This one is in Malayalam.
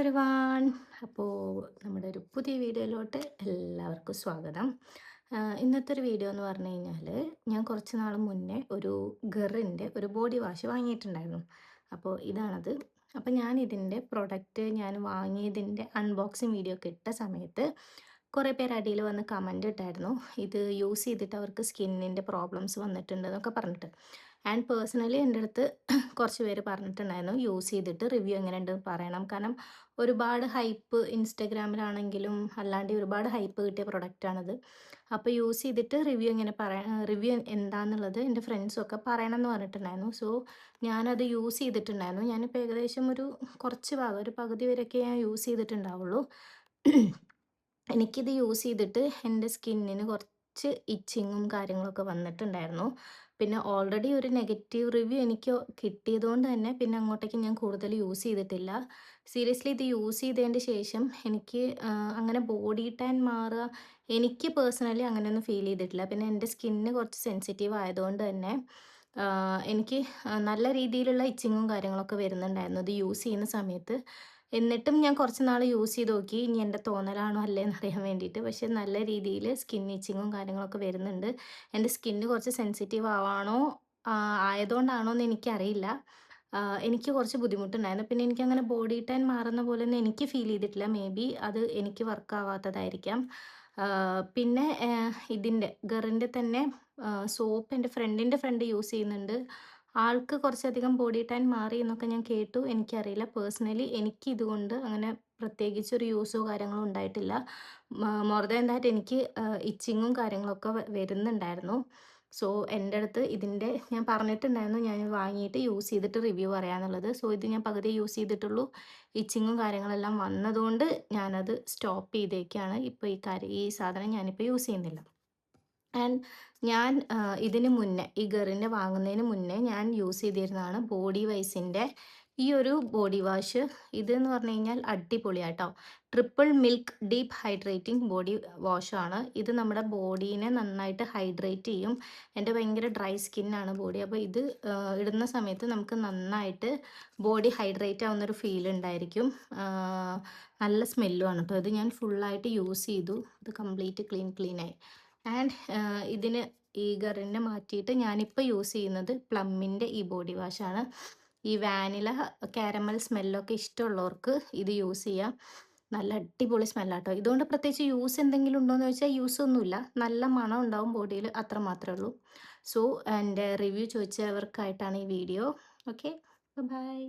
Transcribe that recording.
എവരിവൺ. അപ്പോൾ നമ്മുടെ ഒരു പുതിയ വീഡിയോയിലോട്ട് എല്ലാവർക്കും സ്വാഗതം. ഇന്നത്തെ ഒരു വീഡിയോ എന്ന് പറഞ്ഞു കഴിഞ്ഞാൽ ഞാൻ കുറച്ച് നാൾ മുന്നേ ഒരു ഗറിൻ്റെ ഒരു ബോഡി വാഷ് വാങ്ങിയിട്ടുണ്ടായിരുന്നു. അപ്പോൾ ഇതാണത്. അപ്പോൾ ഞാൻ ഇതിൻ്റെ പ്രൊഡക്റ്റ് ഞാൻ വാങ്ങിയതിൻ്റെ അൺബോക്സിങ് വീഡിയോ ഒക്കെ ഇട്ട സമയത്ത് കുറേ പേര് അടിയിൽ വന്ന് കമൻ്റ് ഇട്ടായിരുന്നു. ഇത് യൂസ് ചെയ്തിട്ട് അവർക്ക് സ്കിന്നിൻ്റെ പ്രോബ്ലംസ് വന്നിട്ടുണ്ട് എന്നൊക്കെ പറഞ്ഞിട്ട്. ആൻഡ് പേഴ്സണലി എൻ്റെ അടുത്ത് കുറച്ച് പേര് പറഞ്ഞിട്ടുണ്ടായിരുന്നു യൂസ് ചെയ്തിട്ട് റിവ്യൂ എങ്ങനെയുണ്ടെന്ന് പറയണം. കാരണം ഒരുപാട് ഹൈപ്പ് ഇൻസ്റ്റഗ്രാമിലാണെങ്കിലും അല്ലാണ്ട് ഒരുപാട് ഹൈപ്പ് കിട്ടിയ പ്രൊഡക്റ്റാണിത്. അപ്പോൾ യൂസ് ചെയ്തിട്ട് റിവ്യൂ എന്താണെന്നുള്ളത് എൻ്റെ ഫ്രണ്ട്സൊക്കെ പറയണം എന്ന് പറഞ്ഞിട്ടുണ്ടായിരുന്നു. സോ ഞാനത് യൂസ് ചെയ്തിട്ടുണ്ടായിരുന്നു. ഞാനിപ്പോൾ ഏകദേശം ഒരു കുറച്ച് ഭാഗം ഒരു പകുതി വരെയൊക്കെ ഞാൻ യൂസ് ചെയ്തിട്ടുണ്ടാവുള്ളൂ. എനിക്കിത് യൂസ് ചെയ്തിട്ട് എൻ്റെ സ്കിന്നിന് കുറച്ച് ഇച്ചിങ്ങും കാര്യങ്ങളൊക്കെ വന്നിട്ടുണ്ടായിരുന്നു. പിന്നെ ഓൾറെഡി ഒരു നെഗറ്റീവ് റിവ്യൂ എനിക്ക് കിട്ടിയതുകൊണ്ട് തന്നെ പിന്നെ അങ്ങോട്ടേക്ക് ഞാൻ കൂടുതൽ യൂസ് ചെയ്തിട്ടില്ല. സീരിയസ്ലി ഇത് യൂസ് ചെയ്തതിൻ്റെ ശേഷം എനിക്ക് അങ്ങനെ ബോഡി ടാൻ മാറുക എനിക്ക് പേഴ്സണലി അങ്ങനെയൊന്നും ഫീൽ ചെയ്തിട്ടില്ല. പിന്നെ എൻ്റെ സ്കിന്ന് കുറച്ച് സെൻസിറ്റീവ് ആയതുകൊണ്ട് തന്നെ എനിക്ക് നല്ല രീതിയിലുള്ള ഇച്ചിങ്ങും കാര്യങ്ങളൊക്കെ വരുന്നുണ്ടായിരുന്നു ഇത് യൂസ് ചെയ്യുന്ന സമയത്ത്. എന്നിട്ടും ഞാൻ കുറച്ച് നാൾ യൂസ് ചെയ്ത് നോക്കി ഇനി എൻ്റെ തോന്നലാണോ അല്ലേ എന്നറിയാൻ വേണ്ടിയിട്ട്. പക്ഷേ നല്ല രീതിയിൽ സ്കിൻ ഇച്ചിങ്ങും കാര്യങ്ങളൊക്കെ വരുന്നുണ്ട്. എൻ്റെ സ്കിന്ന് കുറച്ച് സെൻസിറ്റീവ് ആയതുകൊണ്ടാണോ എന്ന് എനിക്കറിയില്ല. എനിക്ക് കുറച്ച് ബുദ്ധിമുട്ടുണ്ടായിരുന്നു. പിന്നെ എനിക്കങ്ങനെ ബോഡി ടാൻ മാറുന്ന പോലെയൊന്നും എനിക്ക് ഫീൽ ചെയ്തിട്ടില്ല. മേ ബി അത് എനിക്ക് വർക്കാവാത്തതായിരിക്കാം. പിന്നെ ഇതിൻ്റെ ഗറിൻ്റെ തന്നെ സോപ്പ് എൻ്റെ ഫ്രണ്ടിൻ്റെ ഫ്രണ്ട് യൂസ് ചെയ്യുന്നുണ്ട്. ആൾക്ക് കുറച്ചധികം ബോഡി ടാൻ മാറി എന്നൊക്കെ ഞാൻ കേട്ടു. എനിക്കറിയില്ല. പേഴ്സണലി എനിക്ക് ഇതുകൊണ്ട് അങ്ങനെ പ്രത്യേകിച്ചൊരു യൂസോ കാര്യങ്ങളോ ഉണ്ടായിട്ടില്ല. മോർ ദാൻ ദാറ്റ് എനിക്ക് ഇച്ചിങ്ങും കാര്യങ്ങളൊക്കെ വരുന്നുണ്ടായിരുന്നു. സോ എൻ്റെ അടുത്ത് ഇതിൻ്റെ ഞാൻ പറഞ്ഞിട്ടുണ്ടായിരുന്നു ഞാൻ വാങ്ങിയിട്ട് യൂസ് ചെയ്തിട്ട് റിവ്യൂ പറയാമെന്നുള്ളത്. സോ ഇത് ഞാൻ പകുതി യൂസ് ചെയ്തിട്ടുള്ളൂ. ഇച്ചിങ്ങും കാര്യങ്ങളെല്ലാം വന്നതുകൊണ്ട് ഞാനത് സ്റ്റോപ്പ് ചെയ്തേക്കാണ്. ഇപ്പോൾ ഈ സാധനം ഞാനിപ്പോൾ യൂസ് ചെയ്യുന്നില്ല. ആൻഡ് ഞാൻ ഇതിന് മുന്നേ ഈ ഗറിൻ്റെ വാങ്ങുന്നതിന് മുന്നേ ഞാൻ യൂസ് ചെയ്തിരുന്നതാണ് ബോഡി വൈസിൻ്റെ ഈ ഒരു ബോഡി വാഷ്. ഇതെന്ന് പറഞ്ഞു കഴിഞ്ഞാൽ അടിപൊളിയാട്ടോ. Triple milk deep hydrating body വാഷാണ്. ഇത് നമ്മുടെ ബോഡീനെ നന്നായിട്ട് ഹൈഡ്രേറ്റ് ചെയ്യും. എൻ്റെ ഭയങ്കര ഡ്രൈ സ്കിന്നാണ് ബോഡി. അപ്പോൾ ഇത് ഇടുന്ന സമയത്ത് നമുക്ക് നന്നായിട്ട് ബോഡി ഹൈഡ്രേറ്റ് ആവുന്നൊരു ഫീൽ ഉണ്ടായിരിക്കും. നല്ല സ്മെല്ലുമാണ് കേട്ടോ. ഇത് ഞാൻ ഫുള്ളായിട്ട് യൂസ് ചെയ്തു. ഇത് കംപ്ലീറ്റ് ക്ലീനായി. ആൻഡ് ഇതിന് ഈ ഗറിനെ മാറ്റിയിട്ട് ഞാനിപ്പോൾ യൂസ് ചെയ്യുന്നത് പ്ലമ്മിൻ്റെ ഈ ബോഡി വാഷാണ്. ഈ വാനില കാരമൽ സ്മെല്ലൊക്കെ ഇഷ്ടമുള്ളവർക്ക് ഇത് യൂസ് ചെയ്യാം. നല്ല അടിപൊളി സ്മെല്ലാട്ടോ. ഇതുകൊണ്ട് പ്രത്യേകിച്ച് യൂസ് എന്തെങ്കിലും ഉണ്ടോയെന്ന് ചോദിച്ചാൽ യൂസ് ഒന്നുമില്ല. നല്ല മണം ഉണ്ടാവും ബോഡിയിൽ, അത്ര മാത്രമേ ഉള്ളൂ. സോ എൻ്റെ റിവ്യൂ ചോദിച്ചവർക്കായിട്ടാണ് ഈ വീഡിയോ. Okay, by.